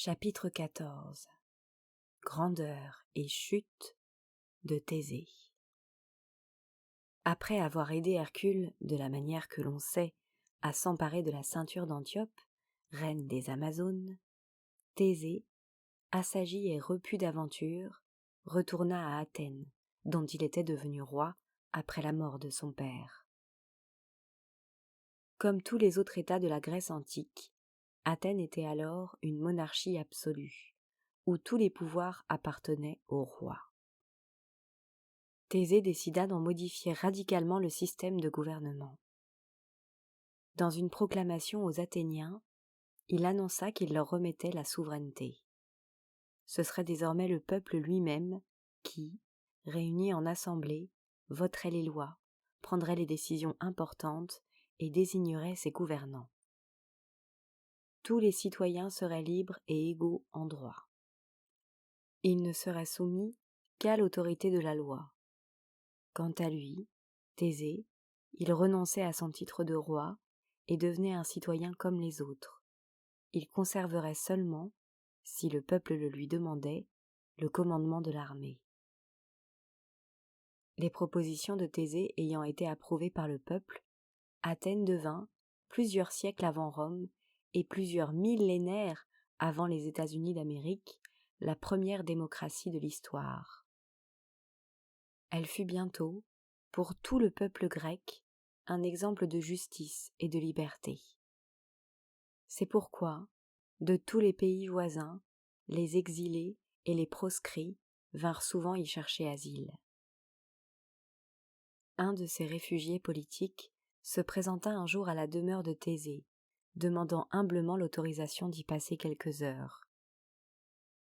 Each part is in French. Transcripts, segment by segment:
Chapitre 14. Grandeur et chute de Thésée. Après avoir aidé Hercule, de la manière que l'on sait, à s'emparer de la ceinture d'Antiope, reine des Amazones, Thésée, assagi et repu d'aventure, retourna à Athènes, dont il était devenu roi après la mort de son père. Comme tous les autres États de la Grèce antique, Athènes était alors une monarchie absolue, où tous les pouvoirs appartenaient au roi. Thésée décida d'en modifier radicalement le système de gouvernement. Dans une proclamation aux Athéniens, il annonça qu'il leur remettait la souveraineté. Ce serait désormais le peuple lui-même qui, réuni en assemblée, voterait les lois, prendrait les décisions importantes et désignerait ses gouvernants. Tous les citoyens seraient libres et égaux en droit. Ils ne seraient soumis qu'à l'autorité de la loi. Quant à lui, Thésée, il renonçait à son titre de roi et devenait un citoyen comme les autres. Il conserverait seulement, si le peuple le lui demandait, le commandement de l'armée. Les propositions de Thésée ayant été approuvées par le peuple, Athènes devint, plusieurs siècles avant Rome et plusieurs millénaires avant les États-Unis d'Amérique, la première démocratie de l'histoire. Elle fut bientôt, pour tout le peuple grec, un exemple de justice et de liberté. C'est pourquoi, de tous les pays voisins, les exilés et les proscrits vinrent souvent y chercher asile. Un de ces réfugiés politiques se présenta un jour à la demeure de Thésée, demandant humblement l'autorisation d'y passer quelques heures.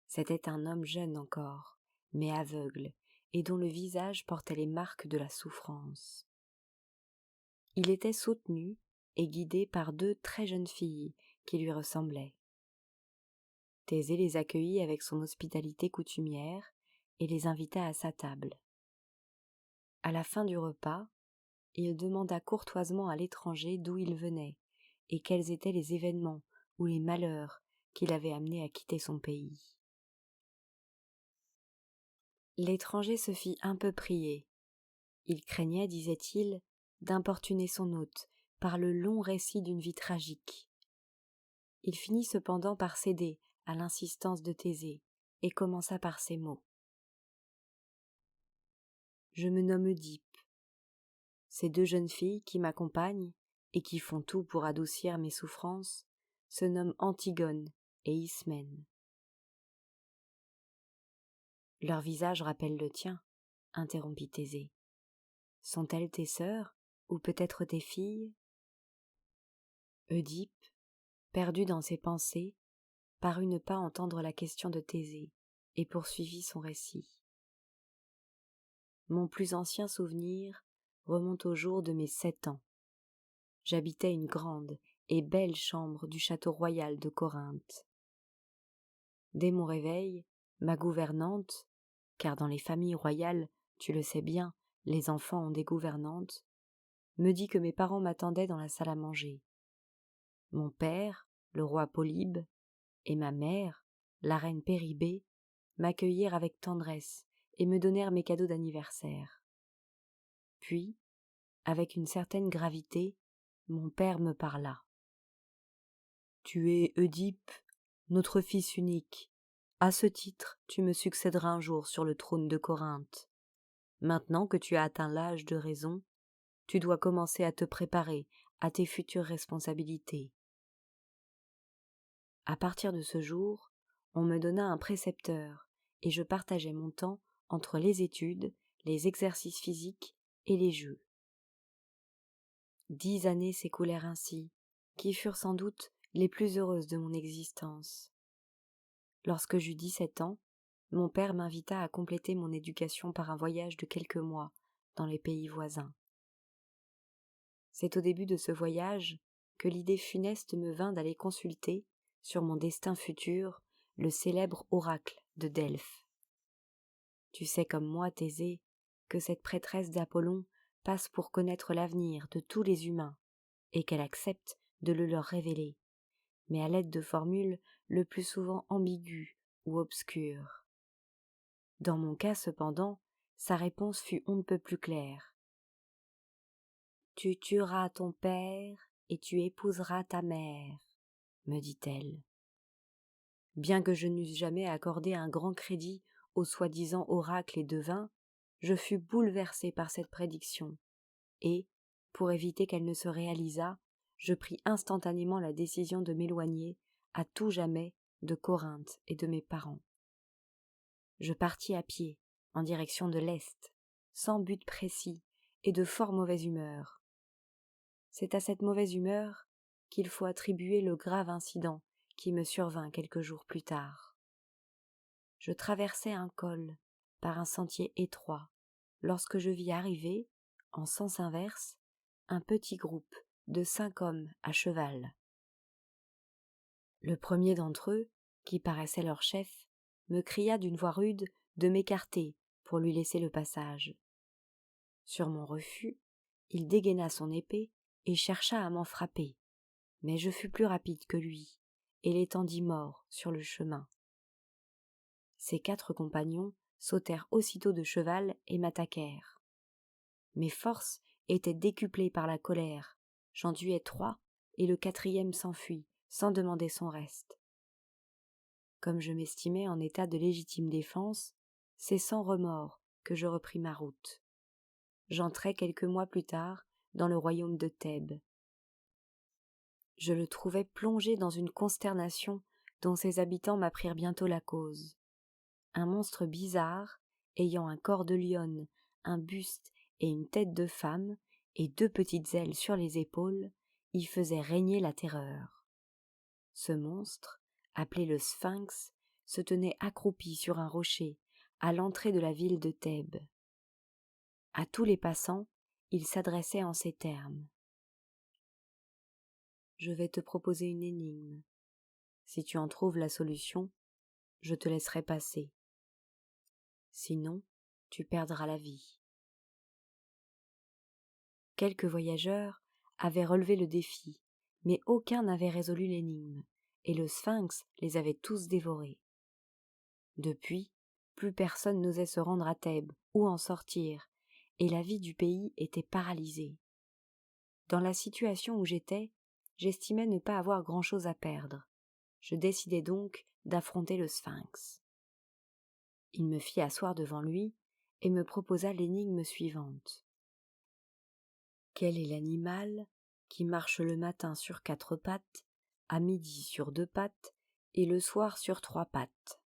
C'était un homme jeune encore, mais aveugle, et dont le visage portait les marques de la souffrance. Il était soutenu et guidé par deux très jeunes filles qui lui ressemblaient. Thésée les accueillit avec son hospitalité coutumière et les invita à sa table. À la fin du repas, il demanda courtoisement à l'étranger d'où il venait et quels étaient les événements ou les malheurs qui l'avaient amené à quitter son pays. L'étranger se fit un peu prier. Il craignait, disait-il, d'importuner son hôte par le long récit d'une vie tragique. Il finit cependant par céder à l'insistance de Thésée et commença par ces mots. « Je me nomme Oedipe. Ces deux jeunes filles qui m'accompagnent et qui font tout pour adoucir mes souffrances se nomment Antigone et Ismène. » Leur visage rappelle le tien, interrompit Thésée. Sont-elles tes sœurs ou peut-être tes filles? Oedipe, perdu dans ses pensées, parut ne pas entendre la question de Thésée et poursuivit son récit. Mon plus ancien souvenir remonte au jour de mes 7 ans. J'habitais une grande et belle chambre du château royal de Corinthe. Dès mon réveil, ma gouvernante, car dans les familles royales, tu le sais bien, les enfants ont des gouvernantes, me dit que mes parents m'attendaient dans la salle à manger. Mon père, le roi Polybe, et ma mère, la reine Péribée, m'accueillirent avec tendresse et me donnèrent mes cadeaux d'anniversaire. Puis, avec une certaine gravité, mon père me parla. « Tu es Oedipe, notre fils unique. À ce titre, tu me succéderas un jour sur le trône de Corinthe. Maintenant que tu as atteint l'âge de raison, tu dois commencer à te préparer à tes futures responsabilités. » À partir de ce jour, on me donna un précepteur et je partageai mon temps entre les études, les exercices physiques et les jeux. 10 années s'écoulèrent ainsi, qui furent sans doute les plus heureuses de mon existence. Lorsque j'eus 17 ans, mon père m'invita à compléter mon éducation par un voyage de quelques mois dans les pays voisins. C'est au début de ce voyage que l'idée funeste me vint d'aller consulter, sur mon destin futur, le célèbre oracle de Delphes. Tu sais comme moi, Thésée, que cette prêtresse d'Apollon passe pour connaître l'avenir de tous les humains, et qu'elle accepte de le leur révéler, mais à l'aide de formules le plus souvent ambiguës ou obscures. Dans mon cas, cependant, sa réponse fut on ne peut plus claire. « Tu tueras ton père et tu épouseras ta mère, » me dit-elle. Bien que je n'eusse jamais accordé un grand crédit aux soi-disant oracles et devins, je fus bouleversé par cette prédiction, et, pour éviter qu'elle ne se réalisât, je pris instantanément la décision de m'éloigner, à tout jamais, de Corinthe et de mes parents. Je partis à pied, en direction de l'Est, sans but précis et de fort mauvaise humeur. C'est à cette mauvaise humeur qu'il faut attribuer le grave incident qui me survint quelques jours plus tard. Je traversais un col, par un sentier étroit, lorsque je vis arriver, en sens inverse, un petit groupe de 5 hommes à cheval. Le premier d'entre eux, qui paraissait leur chef, me cria d'une voix rude de m'écarter pour lui laisser le passage. Sur mon refus, il dégaina son épée et chercha à m'en frapper, mais je fus plus rapide que lui et l'étendis mort sur le chemin. Ses 4 compagnons sautèrent aussitôt de cheval et m'attaquèrent. Mes forces étaient décuplées par la colère, j'en tuai 3 et le 4e s'enfuit sans demander son reste. Comme je m'estimais en état de légitime défense, c'est sans remords que je repris ma route. J'entrai quelques mois plus tard dans le royaume de Thèbes. Je le trouvai plongé dans une consternation dont ses habitants m'apprirent bientôt la cause. Un monstre bizarre, ayant un corps de lionne, un buste et une tête de femme, et 2 petites ailes sur les épaules, y faisait régner la terreur. Ce monstre, appelé le Sphinx, se tenait accroupi sur un rocher, à l'entrée de la ville de Thèbes. À tous les passants, il s'adressait en ces termes. « Je vais te proposer une énigme. Si tu en trouves la solution, je te laisserai passer. Sinon, tu perdras la vie. » Quelques voyageurs avaient relevé le défi, mais aucun n'avait résolu l'énigme, et le Sphinx les avait tous dévorés. Depuis, plus personne n'osait se rendre à Thèbes ou en sortir, et la vie du pays était paralysée. Dans la situation où j'étais, j'estimais ne pas avoir grand-chose à perdre. Je décidai donc d'affronter le Sphinx. Il me fit asseoir devant lui et me proposa l'énigme suivante. Quel est l'animal qui marche le matin sur 4 pattes, à midi sur 2 pattes et le soir sur 3 pattes?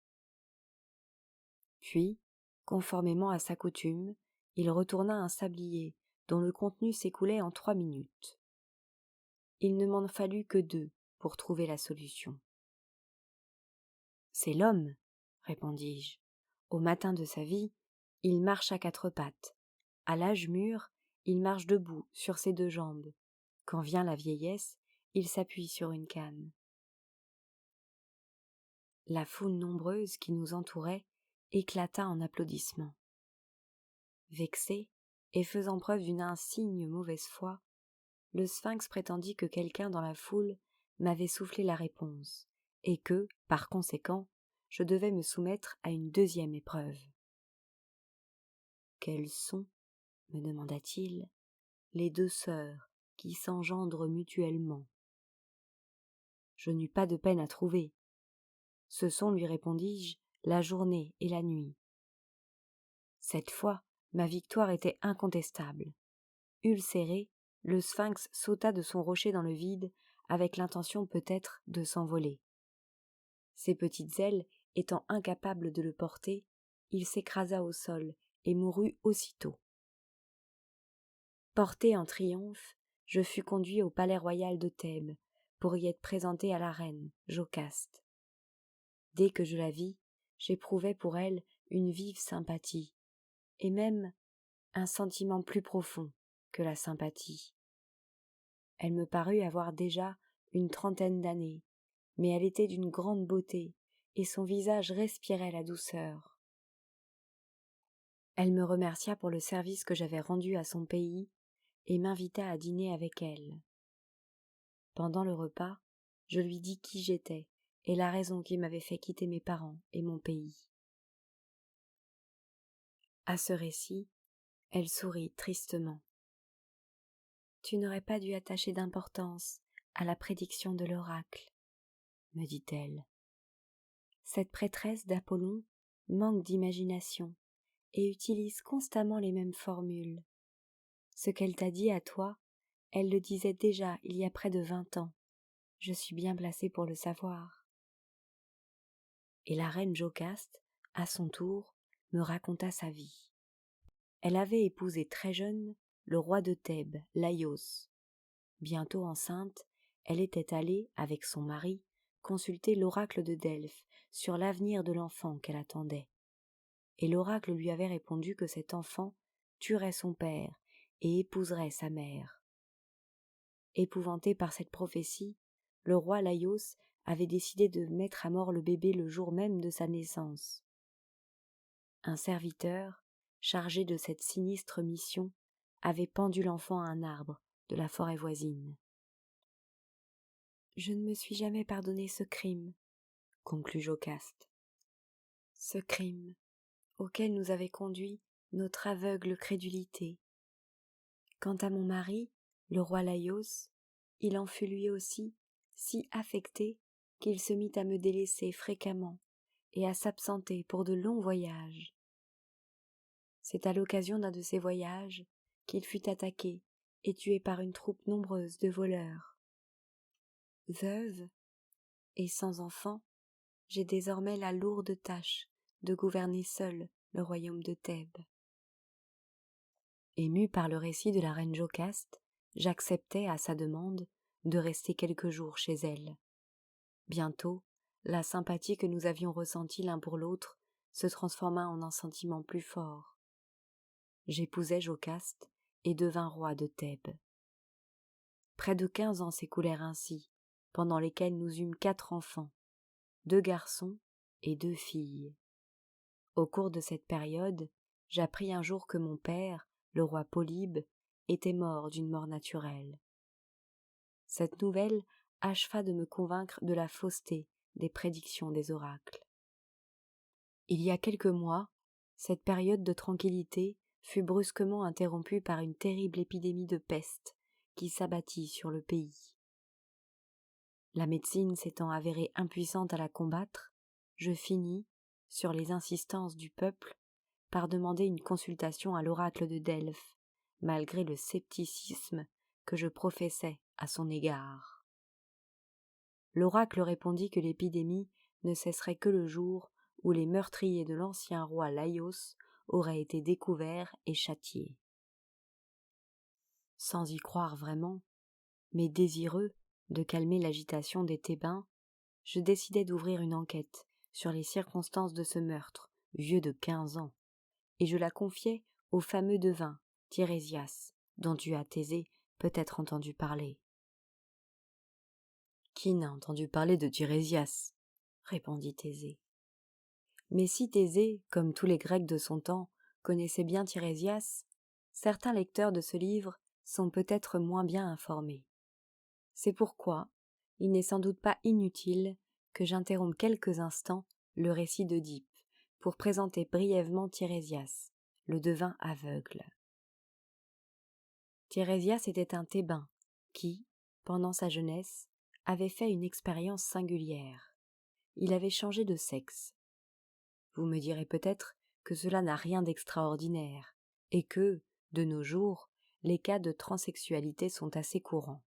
Puis, conformément à sa coutume, il retourna un sablier dont le contenu s'écoulait en 3 minutes. Il ne m'en fallut que 2 pour trouver la solution. « C'est l'homme, » répondis-je. « Au matin de sa vie, il marche à 4 pattes. À l'âge mûr, il marche debout sur ses 2 jambes. Quand vient la vieillesse, il s'appuie sur une canne. » La foule nombreuse qui nous entourait éclata en applaudissements. Vexé et faisant preuve d'une insigne mauvaise foi, le Sphinx prétendit que quelqu'un dans la foule m'avait soufflé la réponse et que, par conséquent, je devais me soumettre à une 2e épreuve. « Quelles sont, me demanda-t-il, les 2 sœurs qui s'engendrent mutuellement ?» Je n'eus pas de peine à trouver. « Ce sont, lui répondis-je, la journée et la nuit. » Cette fois, ma victoire était incontestable. Ulcéré, le Sphinx sauta de son rocher dans le vide, avec l'intention peut-être de s'envoler. Ses petites ailes étant incapables de le porter, il s'écrasa au sol et mourut aussitôt. Porté en triomphe, je fus conduit au palais royal de Thèbes pour y être présenté à la reine, Jocaste. Dès que je la vis, j'éprouvai pour elle une vive sympathie, et même un sentiment plus profond que la sympathie. Elle me parut avoir déjà une 30aine d'années, mais elle était d'une grande beauté, et son visage respirait la douceur. Elle me remercia pour le service que j'avais rendu à son pays, et m'invita à dîner avec elle. Pendant le repas, Je lui dis qui j'étais et la raison qui m'avait fait quitter mes parents et mon pays. À ce récit, elle sourit tristement. Tu n'aurais pas dû attacher d'importance à la prédiction de l'oracle, me dit-elle. Cette prêtresse d'Apollon manque d'imagination et utilise constamment les mêmes formules. Ce qu'elle t'a dit à toi, elle le disait déjà il y a près de 20 ans. Je suis bien placée pour le savoir. Et la reine Jocaste, à son tour, me raconta sa vie. Elle avait épousé très jeune le roi de Thèbes, Laïos. Bientôt enceinte, elle était allée, avec son mari, consulter l'oracle de Delphes sur l'avenir de l'enfant qu'elle attendait. Et l'oracle lui avait répondu que cet enfant tuerait son père et épouserait sa mère. Épouvanté par cette prophétie, le roi Laïos avait décidé de mettre à mort le bébé le jour même de sa naissance. Un serviteur, chargé de cette sinistre mission, avait pendu l'enfant à un arbre de la forêt voisine. « Je ne me suis jamais pardonné ce crime, » conclut Jocaste. « Ce crime auquel nous avait conduit notre aveugle crédulité. Quant à mon mari, le roi Laïos, il en fut lui aussi si affecté qu'il se mit à me délaisser fréquemment et à s'absenter pour de longs voyages. C'est à l'occasion d'un de ces voyages qu'il fut attaqué et tué par une troupe nombreuse de voleurs. Veuve et sans enfant, j'ai désormais la lourde tâche de gouverner seule le royaume de Thèbes. » Ému par le récit de la reine Jocaste, j'acceptai à sa demande de rester quelques jours chez elle. Bientôt, la sympathie que nous avions ressentie l'un pour l'autre se transforma en un sentiment plus fort. J'épousai Jocaste et devins roi de Thèbes. Près de 15 ans s'écoulèrent ainsi, pendant lesquels nous eûmes 4 enfants, 2 garçons et 2 filles. Au cours de cette période, j'appris un jour que mon père, le roi Polybe, était mort d'une mort naturelle. Cette nouvelle acheva de me convaincre de la fausseté des prédictions des oracles. Il y a quelques mois, cette période de tranquillité fut brusquement interrompue par une terrible épidémie de peste qui s'abattit sur le pays. La médecine s'étant avérée impuissante à la combattre, je finis, sur les insistances du peuple, par demander une consultation à l'oracle de Delphes, malgré le scepticisme que je professais à son égard. L'oracle répondit que l'épidémie ne cesserait que le jour où les meurtriers de l'ancien roi Laïos auraient été découverts et châtiés. Sans y croire vraiment, mais désireux de calmer l'agitation des Thébains, je décidai d'ouvrir une enquête sur les circonstances de ce meurtre, vieux de 15 ans, et je la confiai au fameux devin, Tirésias, dont tu as, Thésée, peut-être entendu parler. « Qui n'a entendu parler de Tirésias ?» répondit Thésée. Mais si Thésée, comme tous les Grecs de son temps, connaissait bien Tirésias, certains lecteurs de ce livre sont peut-être moins bien informés. C'est pourquoi il n'est sans doute pas inutile que j'interrompe quelques instants le récit d'Œdipe pour présenter brièvement Tirésias, le devin aveugle. Tirésias était un Thébain qui, pendant sa jeunesse, avait fait une expérience singulière. Il avait changé de sexe. Vous me direz peut-être que cela n'a rien d'extraordinaire et que, de nos jours, les cas de transsexualité sont assez courants.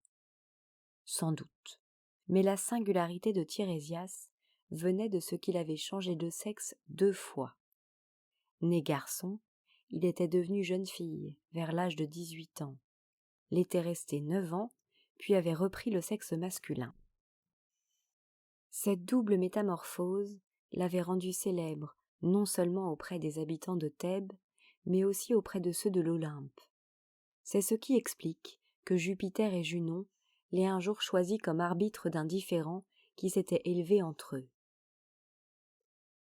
Sans doute. Mais la singularité de Tirésias venait de ce qu'il avait changé de sexe 2 fois. Né garçon, il était devenu jeune fille vers l'âge de 18 ans, l'était resté 9 ans, puis avait repris le sexe masculin. Cette double métamorphose l'avait rendu célèbre non seulement auprès des habitants de Thèbes, mais aussi auprès de ceux de l'Olympe. C'est ce qui explique que Jupiter et Junon l'aient un jour choisi comme arbitre d'un différend qui s'était élevé entre eux.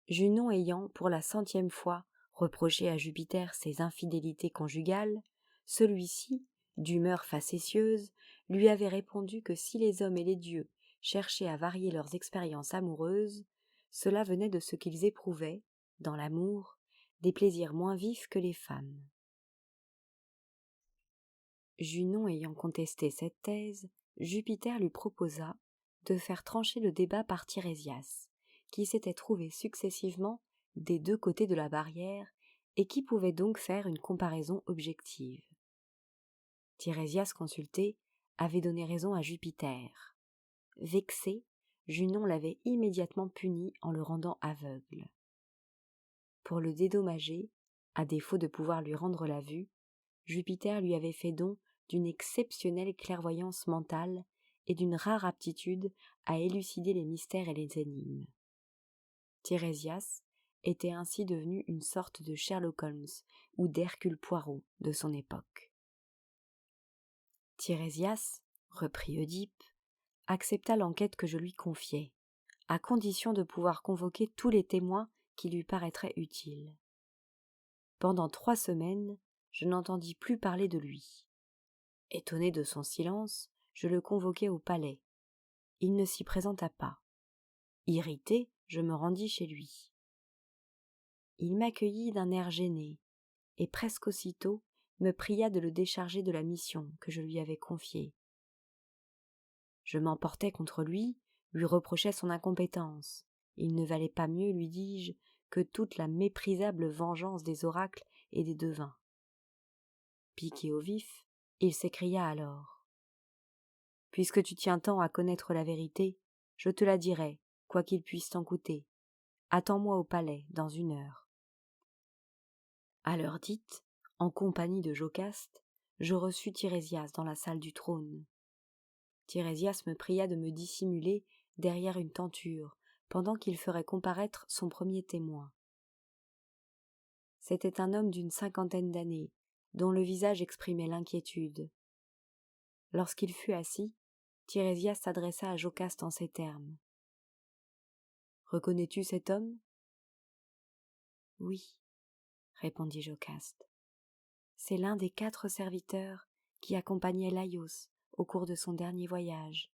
Junon ayant, pour la 100e fois, reproché à Jupiter ses infidélités conjugales, celui-ci, d'humeur facétieuse, lui avait répondu que si les hommes et les dieux cherchaient à varier leurs expériences amoureuses, cela venait de ce qu'ils éprouvaient, dans l'amour, des plaisirs moins vifs que les femmes. Junon ayant contesté cette thèse, Jupiter lui proposa de faire trancher le débat par Tirésias, qui s'était trouvé successivement des deux côtés de la barrière et qui pouvait donc faire une comparaison objective. Tirésias consulté avait donné raison à Jupiter. Vexé, Junon l'avait immédiatement puni en le rendant aveugle. Pour le dédommager, à défaut de pouvoir lui rendre la vue, Jupiter lui avait fait don d'une exceptionnelle clairvoyance mentale et d'une rare aptitude à élucider les mystères et les énigmes. Tirésias était ainsi devenu une sorte de Sherlock Holmes ou d'Hercule Poirot de son époque. Tirésias, reprit Oedipe, accepta l'enquête que je lui confiais, à condition de pouvoir convoquer tous les témoins qui lui paraîtraient utiles. Pendant 3 semaines, je n'entendis plus parler de lui. Étonné de son silence, je le convoquai au palais. Il ne s'y présenta pas. Irrité, je me rendis chez lui. Il m'accueillit d'un air gêné, et presque aussitôt me pria de le décharger de la mission que je lui avais confiée. Je m'emportai contre lui reprochai son incompétence. Il ne valait pas mieux, lui dis-je, que toute la méprisable vengeance des oracles et des devins. Piqué au vif, il s'écria alors. « Puisque tu tiens tant à connaître la vérité, je te la dirai, quoi qu'il puisse t'en coûter. Attends-moi au palais, dans 1 heure. » À l'heure dite, en compagnie de Jocaste, je reçus Tirésias dans la salle du trône. Tirésias me pria de me dissimuler derrière une tenture, pendant qu'il ferait comparaître son premier témoin. C'était un homme d'une 50aine d'années, dont le visage exprimait l'inquiétude. Lorsqu'il fut assis, Tirésias s'adressa à Jocaste en ces termes. « Reconnais-tu cet homme » ? « Oui, » répondit Jocaste. « C'est l'un des 4 serviteurs qui accompagnaient Laïos au cours de son dernier voyage.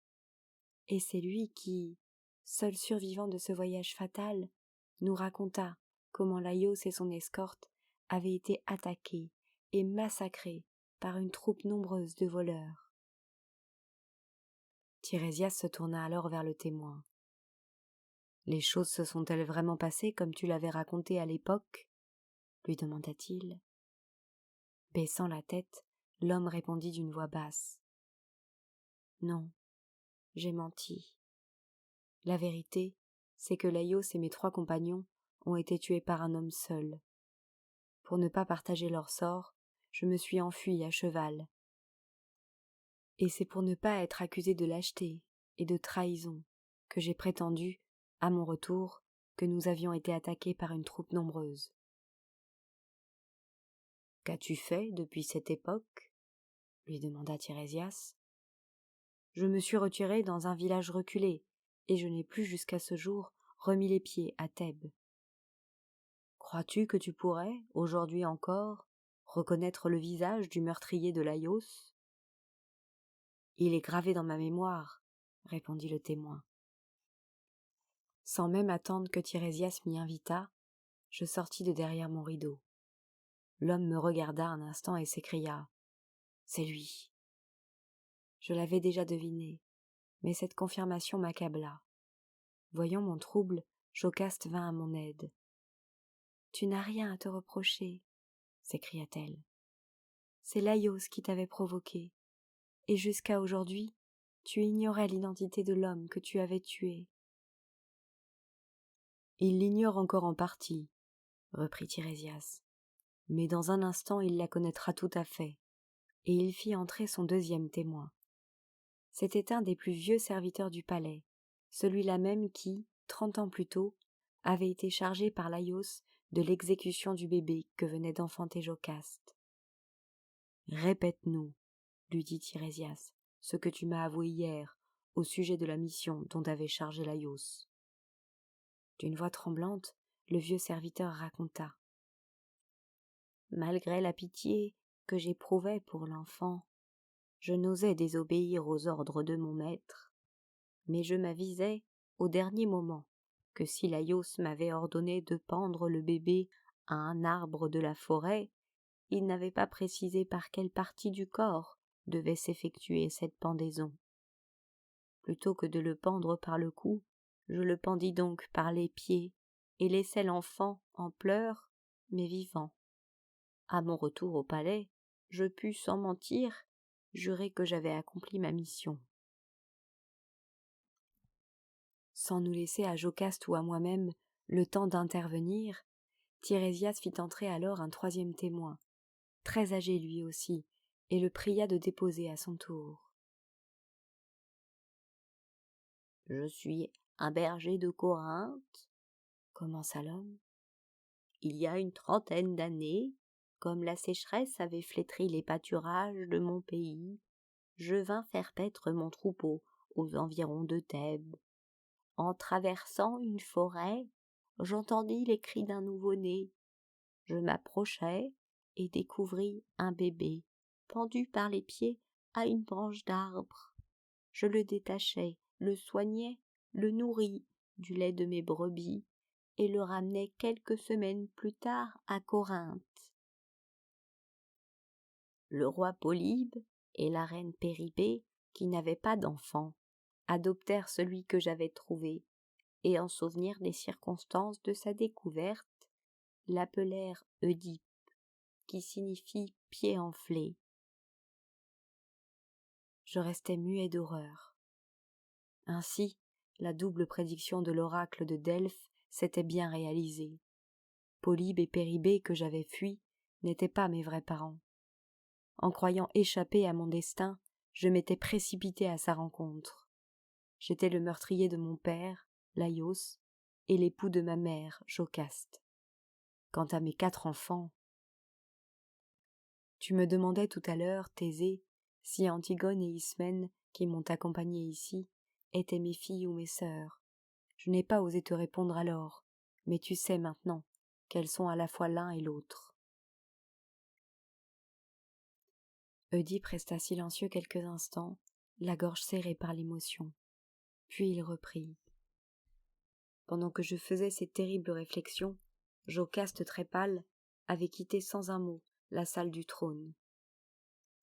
Et c'est lui qui, seul survivant de ce voyage fatal, nous raconta comment Laïos et son escorte avaient été attaqués et massacrés par une troupe nombreuse de voleurs. » Tirésias se tourna alors vers le témoin. « Les choses se sont-elles vraiment passées comme tu l'avais raconté à l'époque » lui demanda-t-il. Baissant la tête, l'homme répondit d'une voix basse. « Non, j'ai menti. La vérité, c'est que Laïos et mes 3 compagnons ont été tués par un homme seul. Pour ne pas partager leur sort, je me suis enfui à cheval. Et c'est pour ne pas être accusé de lâcheté et de trahison que j'ai prétendu, à mon retour, que nous avions été attaqués par une troupe nombreuse. »« Qu'as-tu fait depuis cette époque » lui demanda Tirésias. « Je me suis retiré dans un village reculé, et je n'ai plus jusqu'à ce jour remis les pieds à Thèbes. Crois-tu que tu pourrais, aujourd'hui encore, reconnaître le visage du meurtrier de Laïos ?»« Il est gravé dans ma mémoire, » répondit le témoin. Sans même attendre que Tirésias m'y invitât, je sortis de derrière mon rideau. L'homme me regarda un instant et s'écria « C'est lui !» Je l'avais déjà deviné, mais cette confirmation m'accabla. Voyant mon trouble, Jocaste vint à mon aide. « Tu n'as rien à te reprocher, » s'écria-t-elle. « C'est Laïos qui t'avait provoqué, et jusqu'à aujourd'hui, tu ignorais l'identité de l'homme que tu avais tué. »« Il l'ignore encore en partie, » reprit Tirésias, « mais dans un instant il la connaîtra tout à fait. » Et il fit entrer son 2e témoin. C'était un des plus vieux serviteurs du palais, celui-là même qui, 30 ans plus tôt, avait été chargé par Laïos de l'exécution du bébé que venait d'enfanter Jocaste. « Répète-nous, » lui dit Tirésias, « ce que tu m'as avoué hier au sujet de la mission dont t'avait chargé Laïos. » D'une voix tremblante, le vieux serviteur raconta. « Malgré la pitié que j'éprouvais pour l'enfant, je n'osais désobéir aux ordres de mon maître. mais je m'avisai au dernier moment que si Laïos m'avait ordonné de pendre le bébé à un arbre de la forêt, il n'avait pas précisé par quelle partie du corps devait s'effectuer cette pendaison. Plutôt que de le pendre par le cou, je le pendis donc par les pieds et laissai l'enfant en pleurs, mais vivant. À mon retour au palais, je pus, sans mentir, jurer que j'avais accompli ma mission. Sans nous laisser à Jocaste ou à moi-même le temps d'intervenir, Tirésias fit entrer alors un troisième témoin, très âgé lui aussi, et le pria de déposer à son tour. « Je suis un berger de Corinthe, » commença l'homme. « Il y a une trentaine d'années, comme la sécheresse avait flétri les pâturages de mon pays, je vins faire paître mon troupeau aux environs de Thèbes. En traversant une forêt, j'entendis les cris d'un nouveau-né. Je m'approchai et découvris un bébé, pendu par les pieds à une branche d'arbre. Je le détachai, le soignai, le nourris du lait de mes brebis et le ramenai quelques semaines plus tard à Corinthe. Le roi Polybe et la reine Péribée, qui n'avaient pas d'enfant, adoptèrent celui que j'avais trouvé, et en souvenir des circonstances de sa découverte, l'appelèrent Oedipe, qui signifie pied enflé. Je restai muet d'horreur. Ainsi, la double prédiction de l'oracle de Delphes s'était bien réalisée. Polybe et Péribée que j'avais fuis n'étaient pas mes vrais parents. En croyant échapper à mon destin, je m'étais précipité à sa rencontre. J'étais le meurtrier de mon père, Laïos, et l'époux de ma mère, Jocaste. Quant à mes 4 enfants, tu me demandais tout à l'heure, Thésée, si Antigone et Ismène, qui m'ont accompagné ici, étaient mes filles ou mes sœurs. Je n'ai pas osé te répondre alors, mais tu sais maintenant qu'elles sont à la fois l'un et l'autre. Oedipe resta silencieux quelques instants, la gorge serrée par l'émotion. Puis il reprit. Pendant que je faisais ces terribles réflexions, Jocaste très pâle avait quitté sans un mot la salle du trône.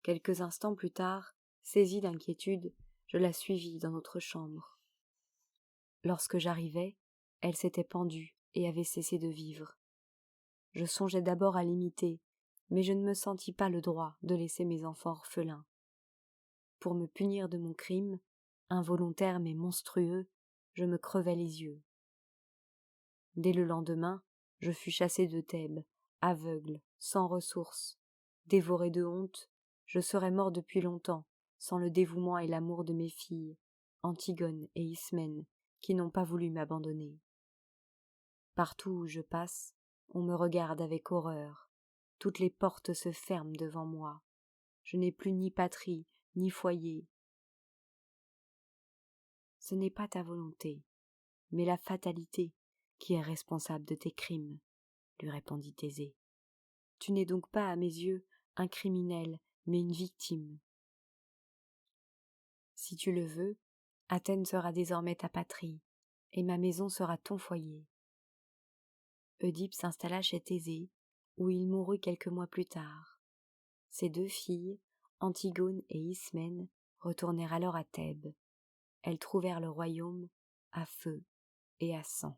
Quelques instants plus tard, saisi d'inquiétude, je la suivis dans notre chambre. Lorsque j'arrivai, elle s'était pendue et avait cessé de vivre. Je songeais d'abord à l'imiter, mais je ne me sentis pas le droit de laisser mes enfants orphelins. Pour me punir de mon crime, involontaire mais monstrueux, je me crevais les yeux. Dès le lendemain, je fus chassé de Thèbes, aveugle, sans ressources. Dévoré de honte, je serais mort depuis longtemps, sans le dévouement et l'amour de mes filles, Antigone et Ismène, qui n'ont pas voulu m'abandonner. Partout où je passe, on me regarde avec horreur. Toutes les portes se ferment devant moi. Je n'ai plus ni patrie, ni foyer. Ce n'est pas ta volonté, mais la fatalité qui est responsable de tes crimes, lui répondit Thésée. Tu n'es donc pas, à mes yeux, un criminel, mais une victime. Si tu le veux, Athènes sera désormais ta patrie, et ma maison sera ton foyer. Oedipe s'installa chez Thésée, où il mourut quelques mois plus tard. Ses 2 filles, Antigone et Ismène, retournèrent alors à Thèbes. Elles trouvèrent le royaume à feu et à sang.